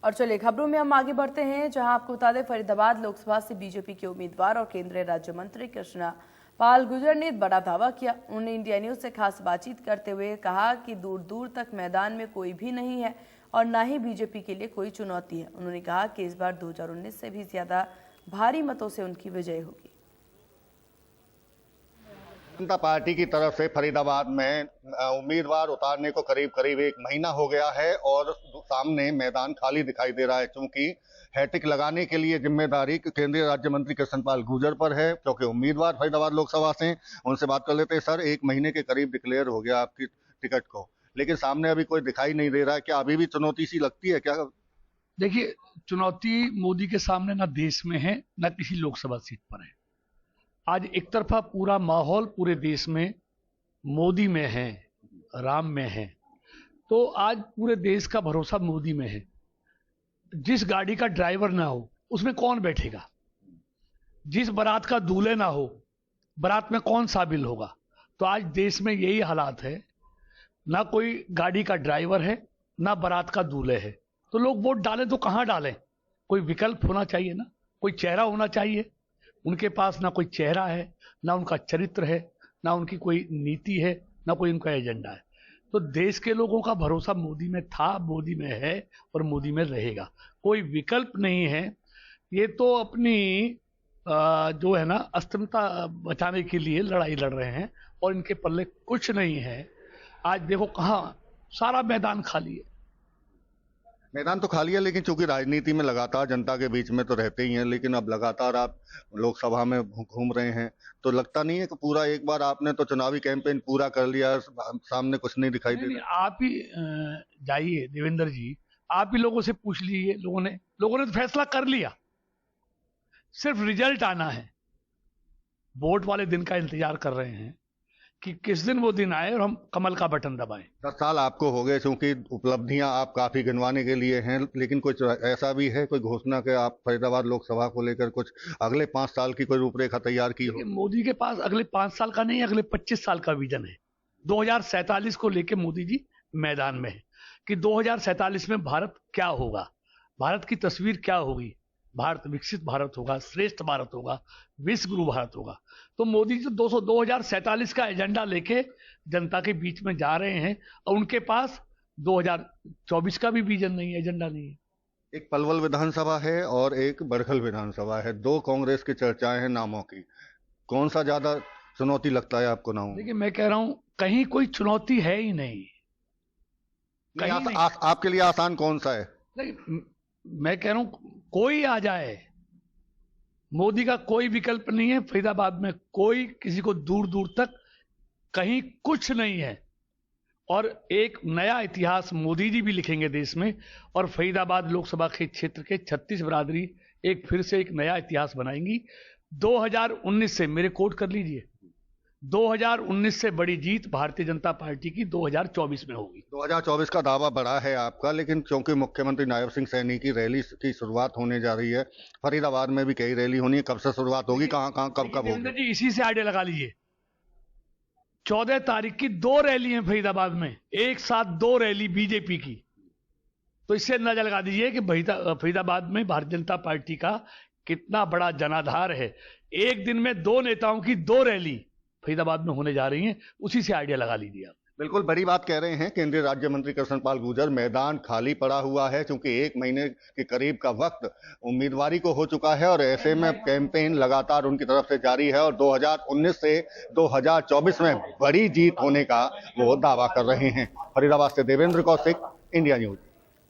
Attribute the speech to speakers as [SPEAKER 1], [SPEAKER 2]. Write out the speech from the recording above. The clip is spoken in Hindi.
[SPEAKER 1] और चलिए खबरों में हम आगे बढ़ते हैं, जहां आपको बता दें फरीदाबाद लोकसभा से बीजेपी के उम्मीदवार और केंद्रीय राज्य मंत्री कृष्णा पाल गुर्जर ने बड़ा दावा किया। उन्होंने इंडिया न्यूज से खास बातचीत करते हुए कहा कि दूर दूर तक मैदान में कोई भी नहीं है और न ही बीजेपी के लिए कोई चुनौती है। उन्होंने कहा कि इस बार 2019 से भी ज्यादा भारी मतों से उनकी विजय होगी।
[SPEAKER 2] जनता पार्टी की तरफ से फरीदाबाद में उम्मीदवार उतारने को करीब करीब एक महीना हो गया है और सामने मैदान खाली दिखाई दे रहा है, क्योंकि हैट्रिक लगाने के लिए जिम्मेदारी केंद्रीय राज्य मंत्री कृष्णपाल गुर्जर पर है, क्योंकि उम्मीदवार फरीदाबाद लोकसभा से। उनसे बात कर लेते हैं। सर, एक महीने के करीब डिक्लेयर हो गया आपकी टिकट को, लेकिन सामने अभी कोई दिखाई नहीं दे रहा है। क्या अभी भी चुनौती सी लगती है क्या?
[SPEAKER 3] देखिए, चुनौती मोदी के सामने ना देश में है ना किसी लोकसभा सीट पर है। आज एक तरफा पूरा माहौल पूरे देश में मोदी में है, राम में है, तो आज पूरे देश का भरोसा मोदी में है। जिस गाड़ी का ड्राइवर ना हो उसमें कौन बैठेगा? जिस बारात का दूल्हे ना हो बारात में कौन शामिल होगा? तो आज देश में यही हालात है, ना कोई गाड़ी का ड्राइवर है ना बारात का दूल्हे है। तो लोग वोट डालें तो कहां डालें? कोई विकल्प होना चाहिए ना, कोई चेहरा होना चाहिए। उनके पास ना कोई चेहरा है, ना उनका चरित्र है, ना उनकी कोई नीति है, ना कोई उनका एजेंडा है। तो देश के लोगों का भरोसा मोदी में था, मोदी में है और मोदी में रहेगा। कोई विकल्प नहीं है। ये तो अपनी जो है ना अस्मिता बचाने के लिए लड़ाई लड़ रहे हैं और इनके पल्ले कुछ नहीं है। आज देखो कहाँ सारा मैदान खाली है।
[SPEAKER 2] मैदान तो खाली है, लेकिन चूंकि राजनीति में लगातार जनता के बीच में तो रहते ही हैं, लेकिन अब लगातार आप लोकसभा में घूम रहे हैं, तो लगता नहीं है कि पूरा एक बार आपने तो चुनावी कैंपेन पूरा कर लिया, सामने कुछ नहीं दिखाई दे रहा?
[SPEAKER 3] आप ही जाइए देवेंद्र जी, आप ही लोगों से पूछ लीजिए। लोगों ने तो फैसला कर लिया, सिर्फ रिजल्ट आना है। वोट वाले दिन का इंतजार कर रहे हैं कि किस दिन वो दिन आए और हम कमल का बटन दबाएं।
[SPEAKER 2] 10 साल आपको हो गए, क्योंकि उपलब्धियां आप काफी गिनवाने के लिए हैं, लेकिन कुछ ऐसा भी है कोई घोषणा के आप फरीदाबाद लोकसभा को लेकर कुछ अगले 5 साल की कोई रूपरेखा तैयार की हो?
[SPEAKER 3] मोदी के पास अगले 5 साल का नहीं, अगले 25 साल का विजन है। 2047 को लेकर मोदी जी मैदान में है कि 2047 में भारत क्या होगा, भारत की तस्वीर क्या होगी। भारत विकसित भारत होगा, श्रेष्ठ भारत होगा, विश्व गुरु भारत होगा। तो मोदी जी 2047 का एजेंडा लेके जनता के बीच में जा रहे हैं और उनके पास 2024 का भी विजन नहीं है, एजेंडा नहीं है।
[SPEAKER 2] एक पलवल विधानसभा है और एक बड़खल विधानसभा है, 2 कांग्रेस की चर्चाएं हैं नामों की। कौन सा ज्यादा चुनौती लगता है आपको नाम?
[SPEAKER 3] देखिए, मैं कह रहा हूं कहीं कोई चुनौती है ही नहीं।
[SPEAKER 2] आपके लिए आसान कौन सा है?
[SPEAKER 3] मैं कह रहा हूं कोई आ जाए, मोदी का कोई विकल्प नहीं है। फरीदाबाद में कोई किसी को दूर दूर तक कहीं कुछ नहीं है और एक नया इतिहास मोदी जी भी लिखेंगे देश में। और फरीदाबाद लोकसभा के क्षेत्र के 36 बिरादरी एक फिर से एक नया इतिहास बनाएंगी। 2019 से, मेरे कोट कर लीजिए, 2019 से बड़ी जीत भारतीय जनता पार्टी की 2024 में होगी।
[SPEAKER 2] 2024 का दावा बड़ा है आपका, लेकिन क्योंकि मुख्यमंत्री नायब सिंह सैनी की रैली की शुरुआत होने जा रही है, फरीदाबाद में भी कई रैली होनी है, कब से शुरुआत होगी, कहां कब होगी?
[SPEAKER 3] जी इसी से आइडिया लगा लीजिए। 14 तारीख की 2 रैली है फरीदाबाद में, एक साथ 2 रैली बीजेपी की। तो इससे अंदाजा लगा दीजिए कि फरीदाबाद में भारतीय जनता पार्टी का कितना बड़ा जनाधार है। एक दिन में 2 नेताओं की 2 रैली फरीदाबाद में होने जा रही हैं, उसी से आइडिया लगा लीजिए आप।
[SPEAKER 2] बिल्कुल बड़ी बात कह रहे हैं केंद्रीय राज्य मंत्री कृष्णपाल गुर्जर। मैदान खाली पड़ा हुआ है, क्योंकि 1 महीने के करीब का वक्त उम्मीदवारी को हो चुका है और ऐसे में कैंपेन लगातार उनकी तरफ से जारी है और 2019 से 2024 में बड़ी जीत होने का वो दावा कर रहे हैं। फरीदाबाद से देवेंद्र कौशिक, इंडिया न्यूज।